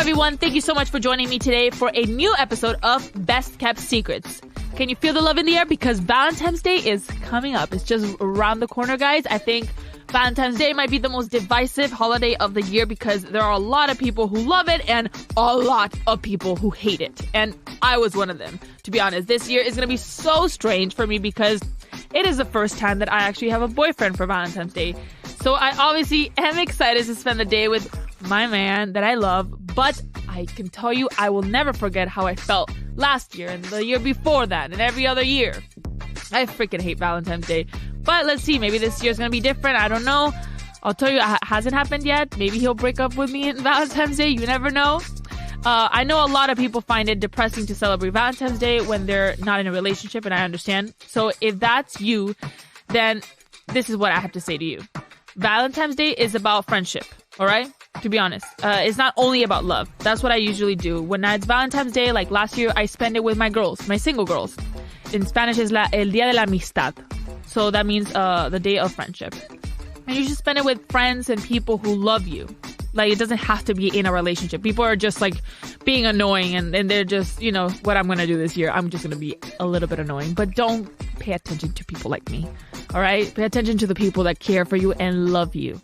everyone. Thank you so much for joining me today for a new episode of Best Kept Secrets. Can you feel the love in the air? Because Valentine's Day is coming up. It's just around the corner, guys. I think Valentine's Day might be the most divisive holiday of the year because there are a lot of people who love it and a lot of people who hate it. And I was one of them, to be honest. This year is going to be so strange for me because it is the first time that I actually have a boyfriend for Valentine's Day. So I obviously am excited to spend the day with my man that I love, but I can tell you I will never forget how I felt last year and the year before that and every other year. I freaking hate Valentine's Day. But let's see, maybe this year's gonna be different. I don't know. I'll tell you, it hasn't happened yet. Maybe he'll break up with me on Valentine's Day. You never know. I know a lot of people find it depressing to celebrate Valentine's Day when they're not in a relationship, and I understand. So if that's you, then this is what I have to say to you. Valentine's Day is about friendship, all right? To be honest, it's not only about love. That's what I usually do. When it's Valentine's Day, like last year, I spend it with my girls, my single girls. In Spanish, es el Día de la Amistad. So that means the day of friendship. And you should spend it with friends and people who love you. Like, it doesn't have to be in a relationship. People are just, like, being annoying, and they're just, you know, what I'm going to do this year. I'm just going to be a little bit annoying. But don't pay attention to people like me, all right? Pay attention to the people that care for you and love you.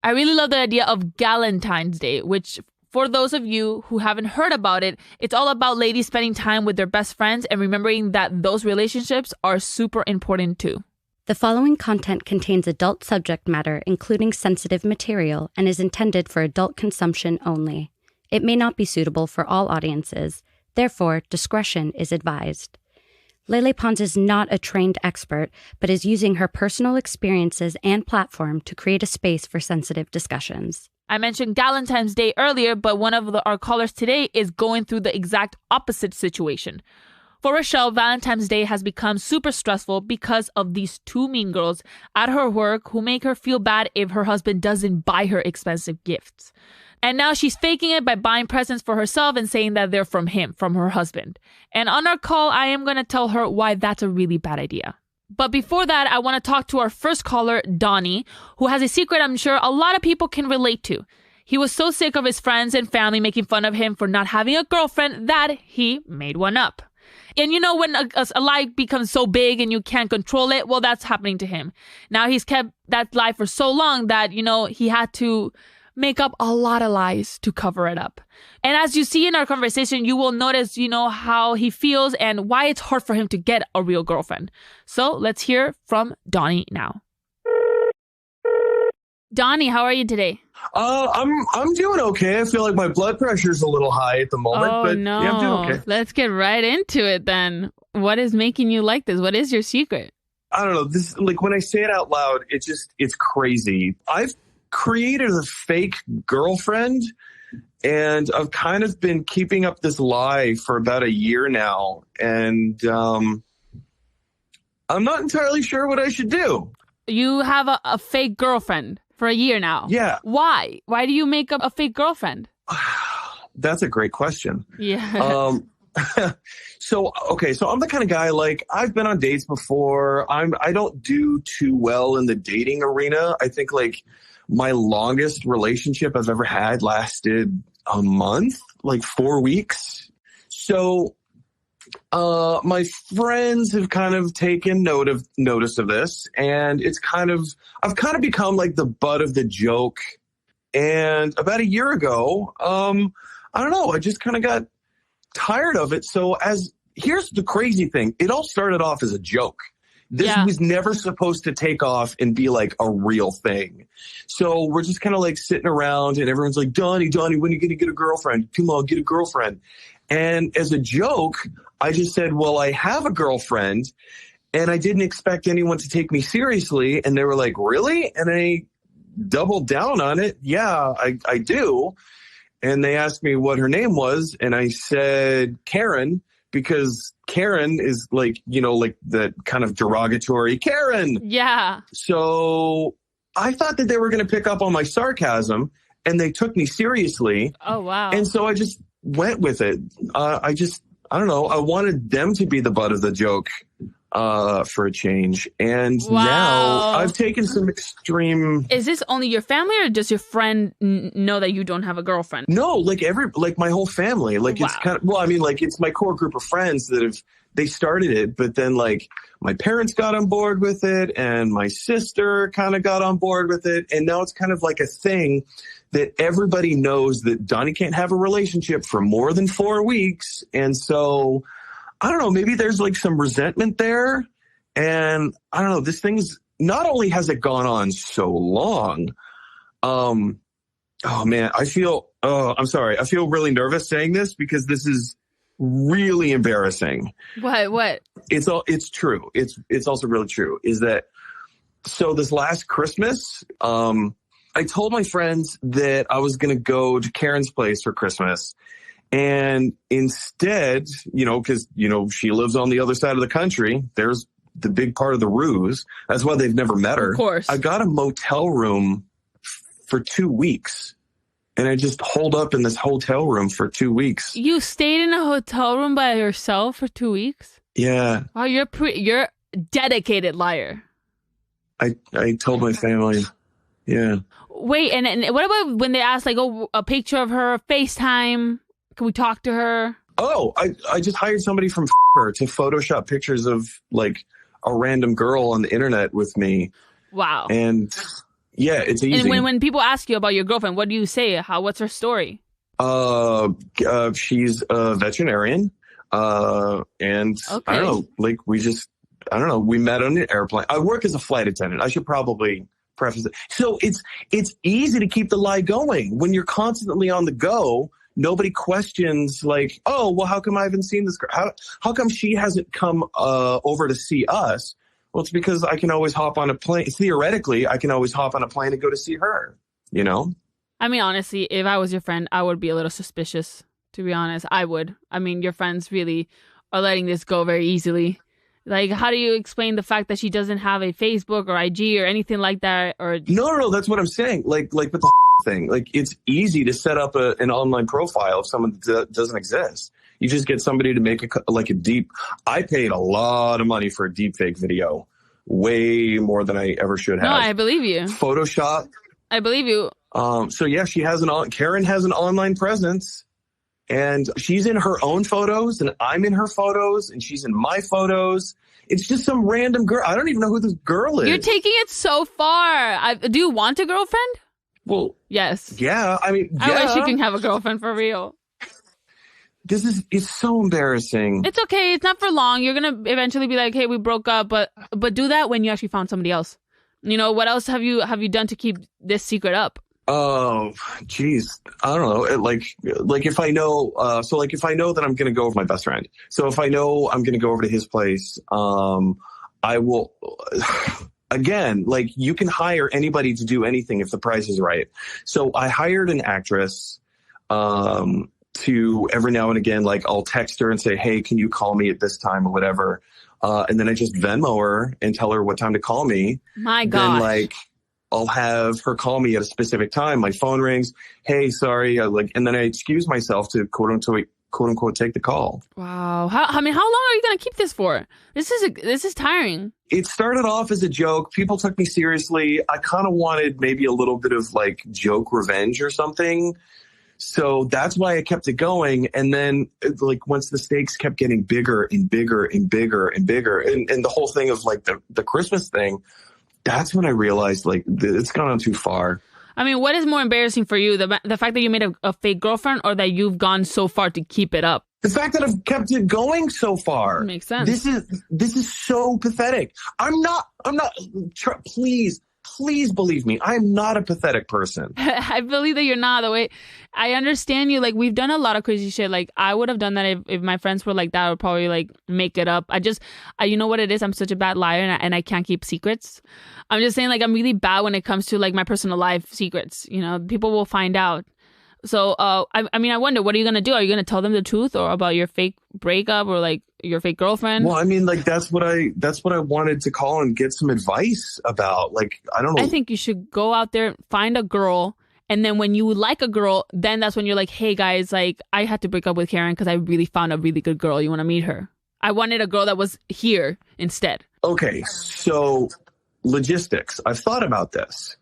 I really love the idea of Galentine's Day, which, for those of you who haven't heard about it, it's all about ladies spending time with their best friends and remembering that those relationships are super important too. The following content contains adult subject matter, including sensitive material, and is intended for adult consumption only. It may not be suitable for all audiences. Therefore, discretion is advised. Lele Pons is not a trained expert, but is using her personal experiences and platform to create a space for sensitive discussions. I mentioned Galentine's Day earlier, but one of our callers today is going through the exact opposite situation. For Rochelle, Valentine's Day has become super stressful because of these two mean girls at her work who make her feel bad if her husband doesn't buy her expensive gifts. And now she's faking it by buying presents for herself and saying that they're from him, from her husband. And on our call, I am going to tell her why that's a really bad idea. But before that, I want to talk to our first caller, Donnie, who has a secret I'm sure a lot of people can relate to. He was so sick of his friends and family making fun of him for not having a girlfriend that he made one up. And you know, when a lie becomes so big and you can't control it, well, that's happening to him. Now he's kept that lie for so long that, you know, he had to make up a lot of lies to cover it up. And as you see in our conversation, you will notice, you know, how he feels and why it's hard for him to get a real girlfriend. So let's hear from Donnie now. Donnie, how are you today? I'm doing okay. I feel like my blood pressure's a little high at the moment, but no. Yeah, I'm doing okay. Let's get right into it then. What is making you like this? What is your secret? I don't know. This, like, when I say it out loud, it's crazy. I've created a fake girlfriend, and I've kind of been keeping up this lie for about a year now, and I'm not entirely sure what I should do. You have a fake girlfriend for a year now. Yeah. Why? Why do you make up a fake girlfriend? That's a great question. Yeah. So I'm the kind of guy, like, I've been on dates before. I don't do too well in the dating arena. I think, like, my longest relationship I've ever had lasted a month, like 4 weeks. So my friends have kind of taken notice of this, and I've kind of become like the butt of the joke. And about a year ago, I don't know, I just kind of got tired of it. So here's the crazy thing. It all started off as a joke. This was never supposed to take off and be like a real thing. So we're just kind of like sitting around and everyone's like, Donnie, when are you going to get a girlfriend? Come on, get a girlfriend. And as a joke, I just said, well, I have a girlfriend, and I didn't expect anyone to take me seriously. And they were like, really? And I doubled down on it. Yeah, I do. And they asked me what her name was. And I said, Karen, because Karen is like, you know, like the kind of derogatory Karen. Yeah. So I thought that they were going to pick up on my sarcasm, and they took me seriously. Oh, wow. And so I just went with it. I don't know. I wanted them to be the butt of the joke. for a change. And Wow. now I've taken some extreme. Is this only your family, or does your friend know that you don't have a girlfriend? No, like my whole family. Like it's Wow. kind of, well, I mean, like it's my core group of friends that they started it, but then like my parents got on board with it and my sister kind of got on board with it. And now it's kind of like a thing that everybody knows that Donnie can't have a relationship for more than 4 weeks. And so I don't know, maybe there's like some resentment there. And I don't know, this thing's not only has it gone on so long. Oh man, I'm sorry. I feel really nervous saying this because this is really embarrassing. What? It's true. It's also really true is that, so this last Christmas, I told my friends that I was going to go to Karen's place for Christmas. And instead, because, she lives on the other side of the country, there's the big part of the ruse. That's why they've never met her. Of course. I got a motel room for 2 weeks. And I just holed up in this hotel room for 2 weeks. You stayed in a hotel room by yourself for 2 weeks? Yeah. Wow, you're a dedicated liar. I told my family. Yeah. Wait, and what about when they asked, like, a picture of her, FaceTime? Can we talk to her? Oh, I just hired somebody from her to Photoshop pictures of, like, a random girl on the internet with me. Wow. And, yeah, it's easy. And when people ask you about your girlfriend, what do you say? What's her story? She's a veterinarian. And okay. I don't know, like, we met on an airplane. I work as a flight attendant. I should probably preface it. So it's easy to keep the lie going when you're constantly on the go. Nobody questions like, oh, well, how come I haven't seen this girl? How come she hasn't come over to see us? Well, it's because I can always hop on a plane. Theoretically, I can always hop on a plane and go to see her, I mean, honestly, if I was your friend, I would be a little suspicious, to be honest. I would. I mean, your friends really are letting this go very easily. Like, how do you explain the fact that she doesn't have a Facebook or IG or anything like that? Or No, that's what I'm saying. Like with the thing, like it's easy to set up an online profile of someone that doesn't exist. You just get somebody to make a deep. I paid a lot of money for a deep fake video, way more than I ever should have. No, I believe you. Photoshop. I believe you. So yeah, Karen has an online presence. And she's in her own photos, and I'm in her photos, and she's in my photos. It's just some random girl. I don't even know who this girl is. You're taking it so far. Do you want a girlfriend? Well, yes. Yeah, I mean, yeah. I wish you can have a girlfriend for real. It's so embarrassing. It's okay. It's not for long. You're going to eventually be like, hey, we broke up. But do that when you actually found somebody else. What else have you done to keep this secret up? Oh, geez. I don't know. Like if I know, if I know that I'm going to go with my best friend. So if I know I'm going to go over to his place, I will, again, like you can hire anybody to do anything if the price is right. So I hired an actress, to every now and again, like I'll text her and say, hey, can you call me at this time or whatever? And then I just Venmo her and tell her what time to call me. My gosh. Then I'll have her call me at a specific time. My phone rings. Hey, sorry. And then I excuse myself to quote unquote take the call. Wow. How long are you going to keep this for? This is tiring. It started off as a joke. People took me seriously. I kind of wanted maybe a little bit of joke revenge or something. So that's why I kept it going. And then once the stakes kept getting bigger and bigger and bigger and bigger, and the whole thing of the Christmas thing, that's when I realized it's gone on too far. I mean, what is more embarrassing for you? The fact that you made a fake girlfriend, or that you've gone so far to keep it up? The fact that I've kept it going so far. Makes sense. This is so pathetic. I'm not, please believe me. I'm not a pathetic person. I believe that you're not. The way I understand you, we've done a lot of crazy shit. I would have done that if my friends were like that. I would probably make it up. You know what it is? I'm such a bad liar, and I can't keep secrets. I'm just saying, I'm really bad when it comes to my personal life secrets. People will find out. So, I wonder, what are you going to do? Are you going to tell them the truth or about your fake breakup or your fake girlfriend? Well, I mean, that's what I wanted to call and get some advice about. I don't know. I think you should go out there, find a girl. And then when you like a girl, then that's when you're like, hey guys, I had to break up with Karen because I really found a really good girl. You want to meet her? I wanted a girl that was here instead. Okay, so logistics. I've thought about this.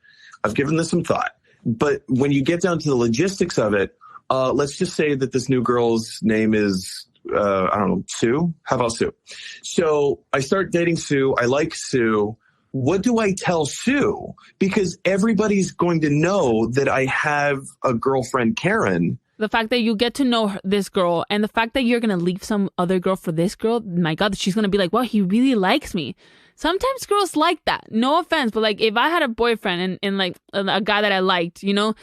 I've given this some thought. But when you get down to the logistics of it, let's just say that this new girl's name is, I don't know, Sue? How about Sue? So I start dating Sue. I like Sue. What do I tell Sue? Because everybody's going to know that I have a girlfriend, Karen. The fact that you get to know this girl and the fact that you're going to leave some other girl for this girl, my God, she's going to be like, wow, he really likes me. Sometimes girls like that. No offense, but like if I had a boyfriend and like a guy that I liked, you know,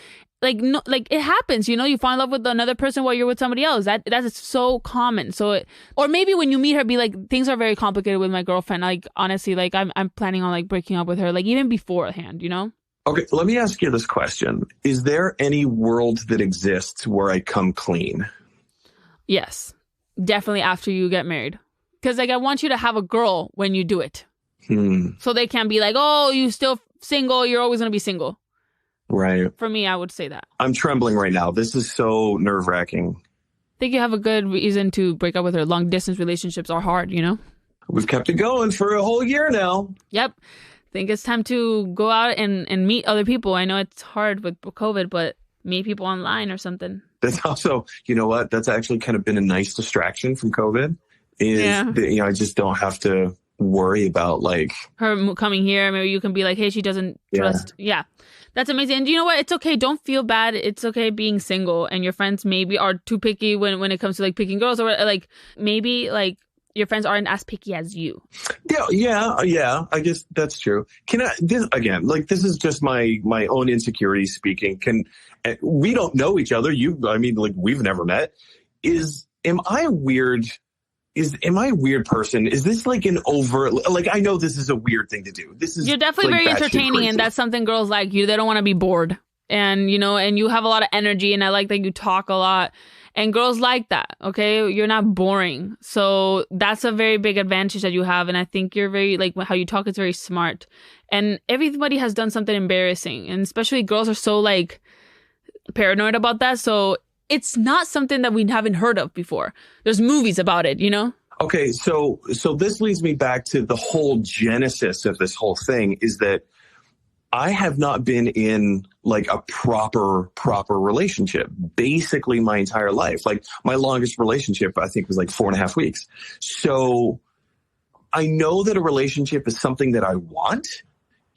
like no, like it happens, you know, you fall in love with another person while you're with somebody else. That's so common. So, or maybe when you meet her, be like, things are very complicated with my girlfriend. Like honestly, like I'm planning on like breaking up with her, like even beforehand, you know. Okay, let me ask you this question. Is there any world that exists where I come clean? Yes, definitely after you get married. Because like I want you to have a girl when you do it. So they can't be like, oh, you still single. You're always going to be single. Right. For me, I would say that. I'm trembling right now. This is so nerve-wracking. I think you have a good reason to break up with her. Long distance relationships are hard, you know? We've kept it going for a whole year now. Yep. Think it's time to go out and meet other people. I know it's hard with COVID, but meet people online or something. That's also, you know what? That's actually kind of been a nice distraction from COVID. That, you know, I just don't have to worry about like her coming here. Maybe you can be like, hey, she doesn't trust. Yeah. That's amazing. And you know what? It's okay. Don't feel bad. It's okay being single and your friends maybe are too picky when it comes to like picking girls or like maybe like your friends aren't as picky as you. Yeah. I guess that's true. This is just my own insecurity speaking. We don't know each other. We've never met. Am I a weird person? Is this like an like, I know this is a weird thing to do. You're definitely like very entertaining and that's something girls like you. They don't want to be bored and, you know, and you have a lot of energy and I like that you talk a lot. And girls like that, okay? You're not boring. So that's a very big advantage that you have. And I think you're very, like, how you talk is very smart. And everybody has done something embarrassing. And especially girls are so, like, paranoid about that. So it's not something that we haven't heard of before. There's movies about it, you know? Okay, so this leads me back to the whole genesis of this whole thing is that I have not been in like a proper relationship basically my entire life. Like my longest relationship, I think was like 4.5 weeks. So I know that a relationship is something that I want.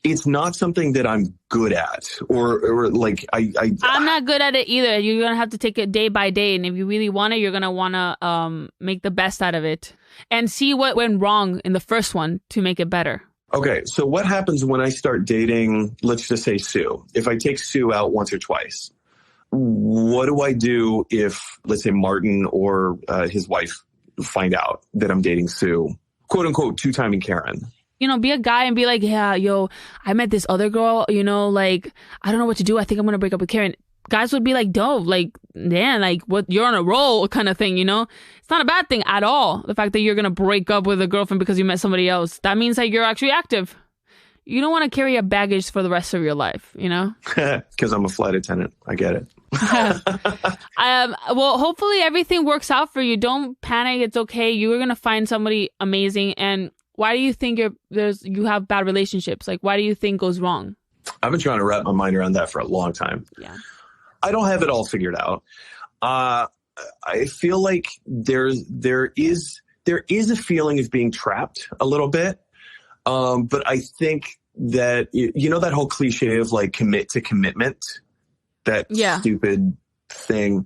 It's not something that I'm good at or like I'm not good at it either. You're going to have to take it day by day. And if you really want it, you're going to want to make the best out of it and see what went wrong in the first one to make it better. Okay, so what happens when I start dating, let's just say Sue? If I take Sue out once or twice, what do I do if, let's say, Martin or his wife find out that I'm dating Sue? Quote unquote, two-timing Karen. You know, be a guy and be like, yeah, yo, I met this other girl, you know, like, I don't know what to do. I think I'm going to break up with Karen. Guys would be like, dope, like, man, like, what, you're on a roll kind of thing, you know? It's not a bad thing at all. The fact that you're going to break up with a girlfriend because you met somebody else. That means that you're actually active. You don't want to carry a baggage for the rest of your life, you know? Because I'm a flight attendant. I get it. Well, hopefully everything works out for you. Don't panic. It's okay. You're going to find somebody amazing. And why do you think you have bad relationships? Like, why do you think goes wrong? I've been trying to wrap my mind around that for a long time. Yeah. I don't have it all figured out. I feel like there is a feeling of being trapped a little bit. But I think that, you know, that whole cliche of like commit to commitment, that stupid thing.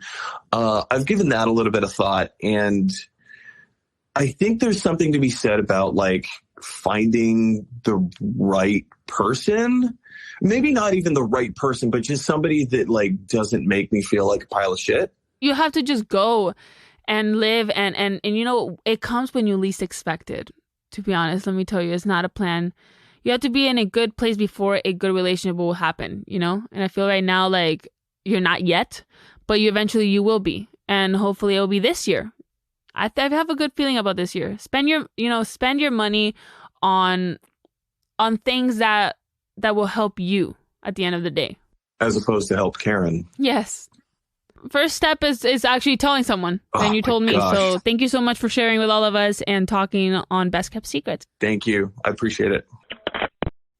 I've given that a little bit of thought. And I think there's something to be said about like finding the right person. Maybe not even the right person, but just somebody that like doesn't make me feel like a pile of shit. You have to just go and live and you know, it comes when you least expect it. To be honest, let me tell you, it's not a plan. You have to be in a good place before a good relationship will happen, you know? And I feel right now like you're not yet, but eventually you will be. And hopefully it'll be this year. I have a good feeling about this year. Spend your money on things that will help you at the end of the day. As opposed to help Karen. Yes. first step is actually telling someone. And you told me. Gosh. So thank you so much for sharing with all of us and talking on Best Kept Secrets. Thank you. I appreciate it.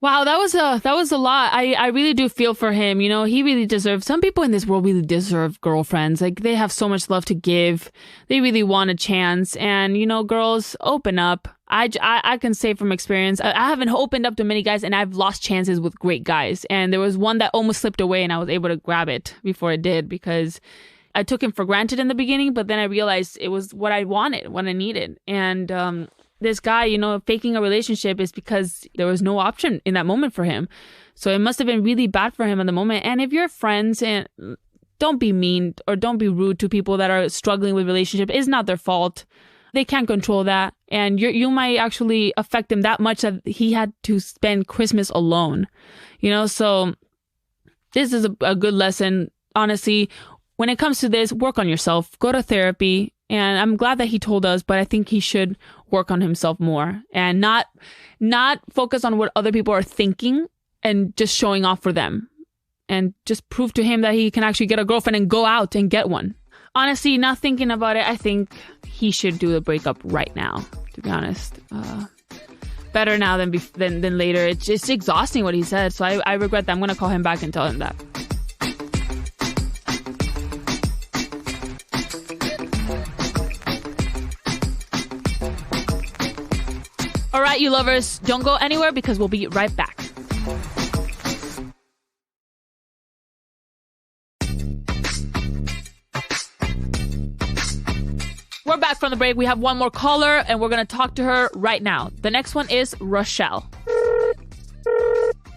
Wow, that was a lot. I really do feel for him. You know, he really deserves, some people in this world really deserve girlfriends. Like, they have so much love to give. They really want a chance. And, you know, girls, open up. I can say from experience, I haven't opened up to many guys, and I've lost chances with great guys. And there was one that almost slipped away, and I was able to grab it before it did, because I took him for granted in the beginning, but then I realized it was what I wanted, what I needed. And, this guy, you know, faking a relationship is because there was no option in that moment for him. So it must have been really bad for him in the moment. And if you're friends, and don't be mean or don't be rude to people that are struggling with relationship. It's not their fault. They can't control that. And you might actually affect him that much that he had to spend Christmas alone. You know, so this is a good lesson. Honestly, when it comes to this, work on yourself. Go to therapy. And I'm glad that he told us, but I think he should work on himself more and not focus on what other people are thinking and just showing off for them, and just prove to him that he can actually get a girlfriend and go out and get one. Honestly, not thinking about it, I think he should do the breakup right now, to be honest. Better now than later. It's just exhausting what he said. So I regret that. I'm going to call him back and tell him that. All right, you lovers, don't go anywhere because we'll be right back. We're back from the break. We have one more caller, and we're going to talk to her right now. The next one is Rochelle.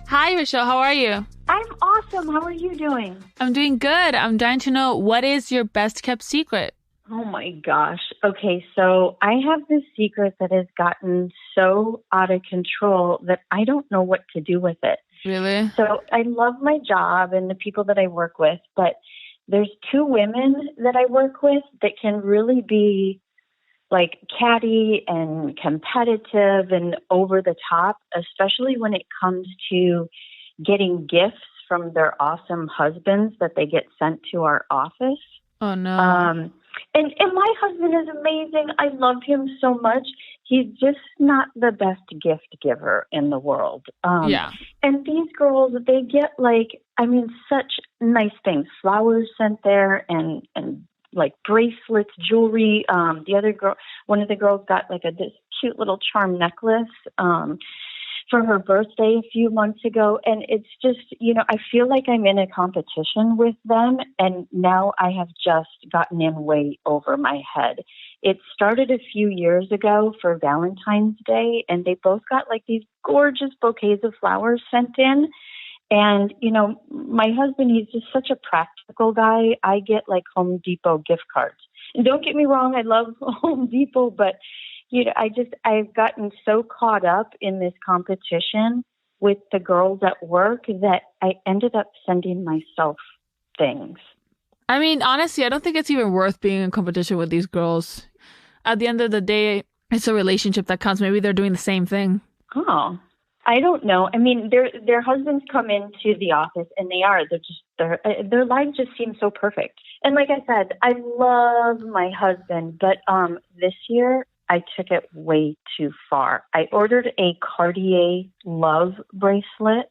Hi, Rochelle. How are you? I'm awesome. How are you doing? I'm doing good. I'm dying to know, what is your best kept secret? Oh my gosh. Okay, so I have this secret that has gotten so out of control that I don't know what to do with it. Really? So I love my job and the people that I work with, but there's two women that I work with that can really be like catty and competitive and over the top, especially when it comes to getting gifts from their awesome husbands that they get sent to our office. Oh, no. And my husband is amazing. I love him so much. He's just not the best gift giver in the world. Yeah. And these girls, they get such nice things. Flowers sent there and like bracelets, jewelry. The other girl, one of the girls got like this cute little charm necklace for her birthday a few months ago. And it's just, I feel like I'm in a competition with them. And now I have just gotten in way over my head. It started a few years ago for Valentine's Day, and they both got like these gorgeous bouquets of flowers sent in. And, my husband, he's just such a practical guy. I get like Home Depot gift cards. And don't get me wrong, I love Home Depot, but I've gotten so caught up in this competition with the girls at work that I ended up sending myself things. I mean, honestly, I don't think it's even worth being in competition with these girls. At the end of the day, it's a relationship that counts. Maybe they're doing the same thing. Oh, I don't know. I mean, their husbands come into the office and their lives just seem so perfect. And like I said, I love my husband, but this year I took it way too far. I ordered a Cartier love bracelet,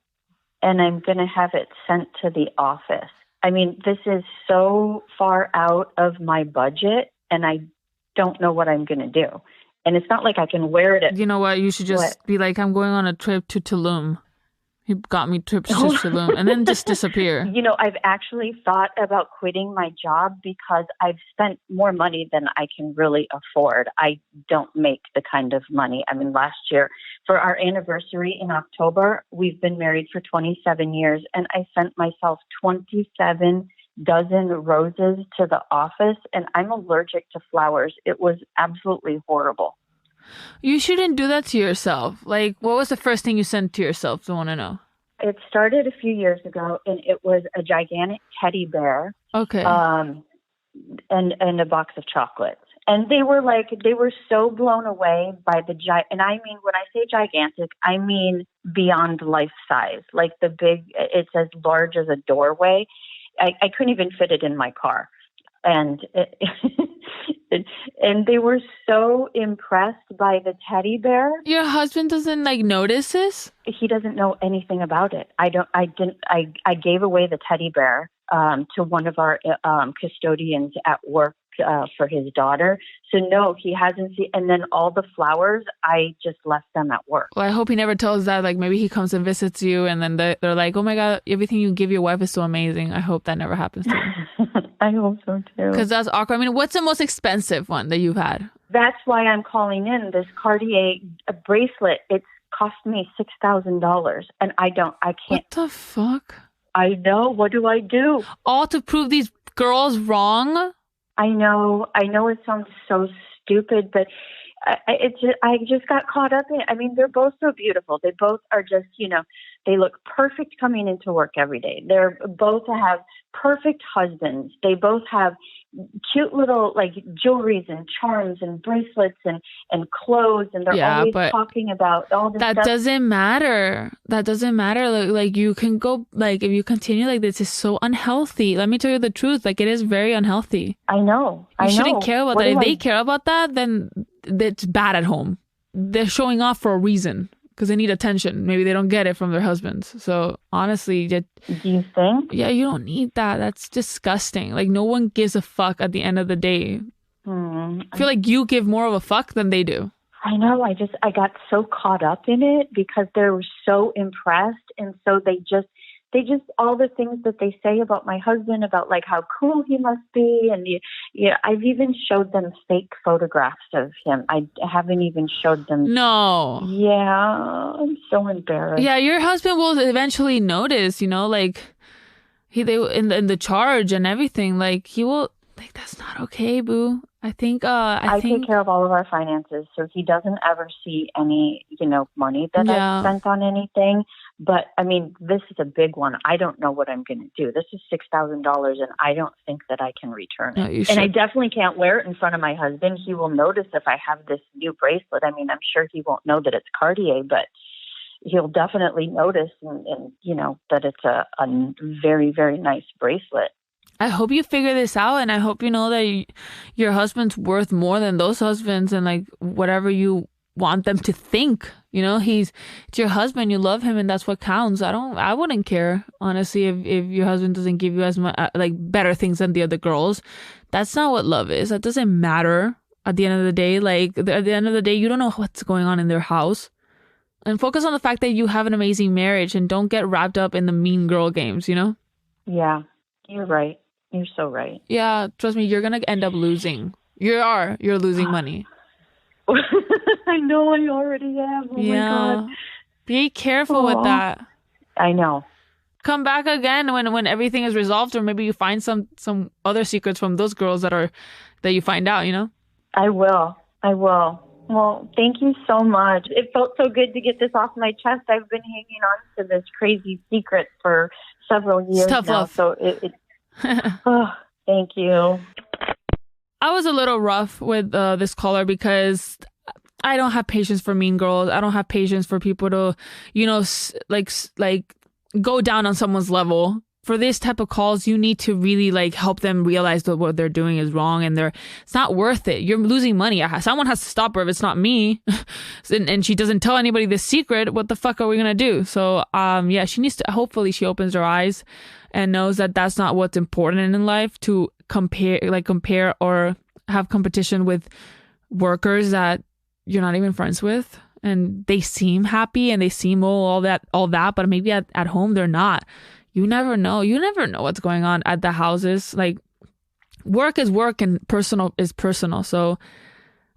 and I'm going to have it sent to the office. I mean, this is so far out of my budget, and I don't know what I'm going to do. And it's not like I can wear it. You know what? You should just be like, I'm going on a trip to Tulum. He got me trips to Tulum, and then just disappear. I've actually thought about quitting my job because I've spent more money than I can really afford. I don't make the kind of money. I mean, last year for our anniversary in October, we've been married for 27 years, and I sent myself 27 dozen roses to the office, and I'm allergic to flowers. It was absolutely horrible. You shouldn't do that to yourself. Like, what was the first thing you sent to yourself? I want to know. It started a few years ago, and it was a gigantic teddy bear. Okay. And a box of chocolates. And they were so blown away by and I mean, when I say gigantic, I mean beyond life size. Like it's as large as a doorway. I couldn't even fit it in my car. And and they were so impressed by the teddy bear. Your husband doesn't like notice this? He doesn't know anything about it. I gave away the teddy bear to one of our custodians at work for his daughter. So no, he hasn't seen. And then all the flowers, I just left them at work. Well, I hope he never tells that. Like maybe he comes and visits you, and then they're like, "Oh my God, everything you give your wife is so amazing." I hope that never happens to you. I hope so too. Because that's awkward. I mean, what's the most expensive one that you've had? That's why I'm calling in this Cartier bracelet. It's cost me $6,000, and I can't. What the fuck? I know. What do I do? All to prove these girls wrong? I know it sounds so stupid, but I just got caught up in it. I mean, they're both so beautiful. They both are just, they look perfect coming into work every day. They're both have perfect husbands. They both have cute little like jewelries and charms and bracelets and clothes, and they're always talking about all this that stuff. Doesn't matter. That doesn't matter. Like you can go, like if you continue like this, is so unhealthy. Let me tell you the truth. Like it is very unhealthy. I know. You shouldn't care about that. If they care about that, then it's bad at home. They're showing off for a reason. Because they need attention. Maybe they don't get it from their husbands. So honestly, do you think? Yeah, you don't need that. That's disgusting. Like no one gives a fuck at the end of the day. I feel like you give more of a fuck than they do. I know. I got so caught up in it because they were so impressed, and so they just all the things that they say about my husband, about like how cool he must be, and I've even showed them fake photographs of him. I haven't even showed them. No. Yeah, I'm so embarrassed. Yeah, your husband will eventually notice. Like they in the charge and everything. Like he will. Like that's not okay, boo. I think I take care of all of our finances, so he doesn't ever see any, money that I've spent on anything. But I mean, this is a big one. I don't know what I'm going to do. This is $6,000, and I don't think that I can return it. No, and I definitely can't wear it in front of my husband. He will notice if I have this new bracelet. I mean, I'm sure he won't know that it's Cartier, but he'll definitely notice, and that it's a very, very nice bracelet. I hope you figure this out, and I hope you know that your husband's worth more than those husbands, and like whatever you want them to think. It's your husband, you love him, and that's what counts. I wouldn't care, honestly, if your husband doesn't give you as much like better things than the other girls. That's not what love is. That doesn't matter at the end of the day. Like at the end of the day, you don't know what's going on in their house, and focus on the fact that you have an amazing marriage, and don't get wrapped up in the mean girl games. Yeah, you're right. You're so right. Yeah, trust me, you're going to end up losing. You're losing money. I know, I already am. Oh my God. Be careful with that. I know. Come back again when everything is resolved, or maybe you find some other secrets from those girls that you find out, I will. Well, thank you so much. It felt so good to get this off my chest. I've been hanging on to this crazy secret for several years tough now. Love. So it thank you. I was a little rough with this caller because I don't have patience for mean girls. I don't have patience for people to, like go down on someone's level. For this type of calls, you need to really like help them realize that what they're doing is wrong, and it's not worth it. You're losing money. Someone has to stop her if it's not me. and she doesn't tell anybody this secret. What the fuck are we gonna do? So she needs to. Hopefully, she opens her eyes and knows that that's not what's important in life, to compare or have competition with workers that you're not even friends with, and they seem happy and they seem all that, but maybe at home they're not. You never know. You never know what's going on at the houses. Like work is work and personal is personal. So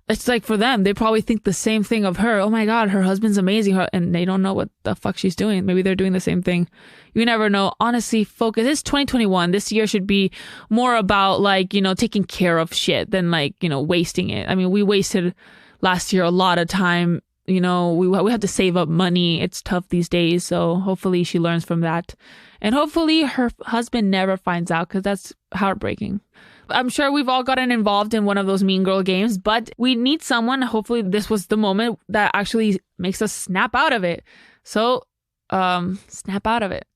it's like for them, they probably think the same thing of her. Oh my God, her husband's amazing. And they don't know what the fuck she's doing. Maybe they're doing the same thing. You never know. Honestly, focus. It's 2021. This year should be more about like, taking care of shit than like, wasting it. I mean, we wasted last year a lot of time. We have to save up money. It's tough these days. So hopefully she learns from that. And hopefully her husband never finds out, because that's heartbreaking. I'm sure we've all gotten involved in one of those mean girl games, but we need someone. Hopefully this was the moment that actually makes us snap out of it. So, snap out of it.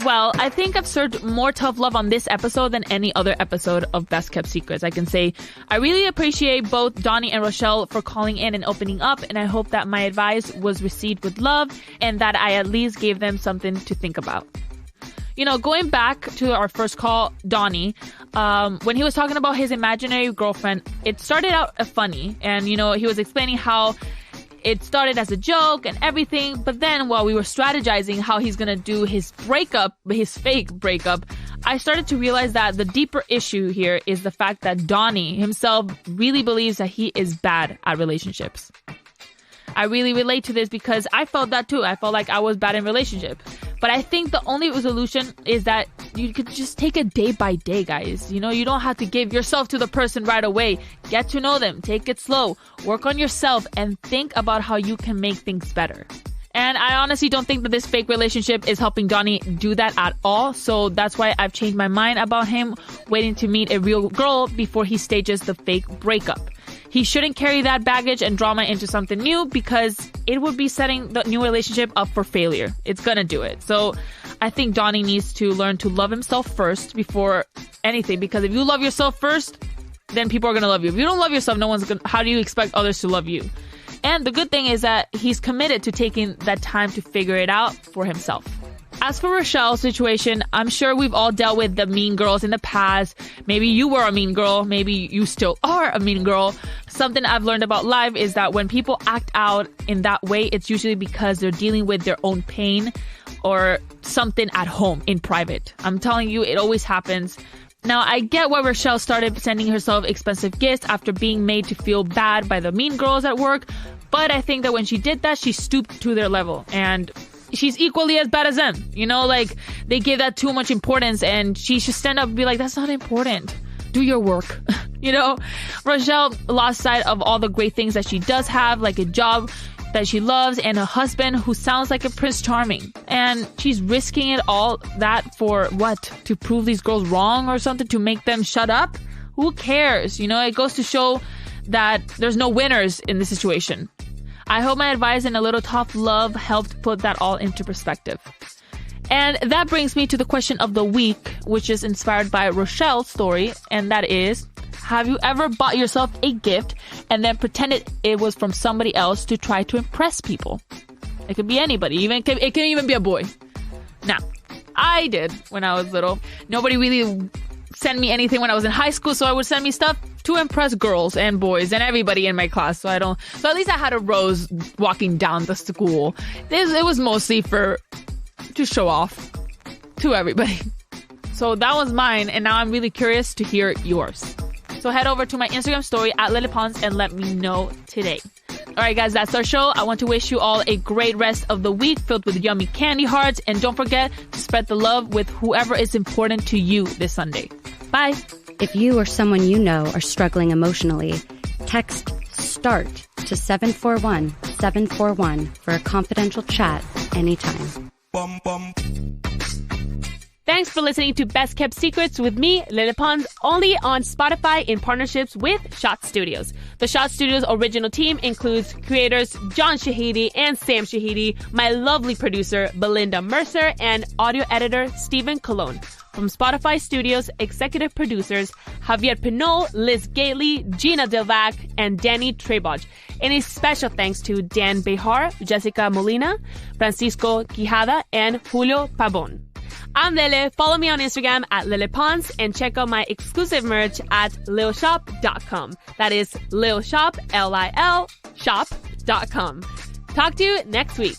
Well, I think I've served more tough love on this episode than any other episode of Best Kept Secrets. I can say I really appreciate both Donnie and Rochelle for calling in and opening up, and I hope that my advice was received with love and that I at least gave them something to think about. Going back to our first call, Donnie, when he was talking about his imaginary girlfriend, it started out funny, and he was explaining how it started as a joke and everything, but then while we were strategizing how he's gonna do his fake breakup, I started to realize that the deeper issue here is the fact that Donnie himself really believes that he is bad at relationships. I really relate to this because I felt that too. I felt like I was bad in relationships. But I think the only solution is that you could just take it day by day, guys. You don't have to give yourself to the person right away. Get to know them. Take it slow. Work on yourself and think about how you can make things better. And I honestly don't think that this fake relationship is helping Donnie do that at all. So that's why I've changed my mind about him waiting to meet a real girl before he stages the fake breakup. He shouldn't carry that baggage and drama into something new because it would be setting the new relationship up for failure. It's gonna do it. So I think Donnie needs to learn to love himself first before anything, because if you love yourself first, then people are gonna love you. If you don't love yourself, how do you expect others to love you? And the good thing is that he's committed to taking that time to figure it out for himself. As for Rochelle's situation, I'm sure we've all dealt with the mean girls in the past. Maybe you were a mean girl. Maybe you still are a mean girl. Something I've learned about life is that when people act out in that way, it's usually because they're dealing with their own pain or something at home in private. I'm telling you, it always happens. Now, I get why Rochelle started sending herself expensive gifts after being made to feel bad by the mean girls at work. But I think that when she did that, she stooped to their level. And she's equally as bad as them. They give that too much importance, and she should stand up and be like, that's not important. Do your work. Rochelle lost sight of all the great things that she does have, like a job that she loves and a husband who sounds like a Prince Charming. And she's risking it all that for what? To prove these girls wrong or something? To make them shut up? Who cares? It goes to show that there's no winners in this situation. I hope my advice and a little tough love helped put that all into perspective. And that brings me to the question of the week, which is inspired by Rochelle's story, and that is, have you ever bought yourself a gift and then pretended it was from somebody else to try to impress people? It could be anybody. It can even be a boy. Now, I did when I was little. Nobody really sent me anything when I was in high school, so I would send me stuff to impress girls and boys and everybody in my class. So at least I had a rose walking down the school. It was mostly to show off to everybody. So that was mine, and now I'm really curious to hear yours. So head over to my Instagram story at Lele Pons and let me know today. All right, guys, that's our show. I want to wish you all a great rest of the week filled with yummy candy hearts. And don't forget to spread the love with whoever is important to you this Sunday. Bye. If you or someone you know are struggling emotionally, text START to 741-741 for a confidential chat anytime. Thanks for listening to Best Kept Secrets with me, Lele Pons, only on Spotify in partnerships with Shot Studios. The Shot Studios original team includes creators John Shahidi and Sam Shahidi, my lovely producer Belinda Mercer, and audio editor Stephen Colon. From Spotify Studios, executive producers Javier Pinot, Liz Gately, Gina Delvac, and Danny Treboj. And a special thanks to Dan Behar, Jessica Molina, Francisco Quijada, and Julio Pabon. I'm Lele. Follow me on Instagram at Lele Pons and check out my exclusive merch at lilshop.com. That is lilshop, Lil shop.com. Talk to you next week.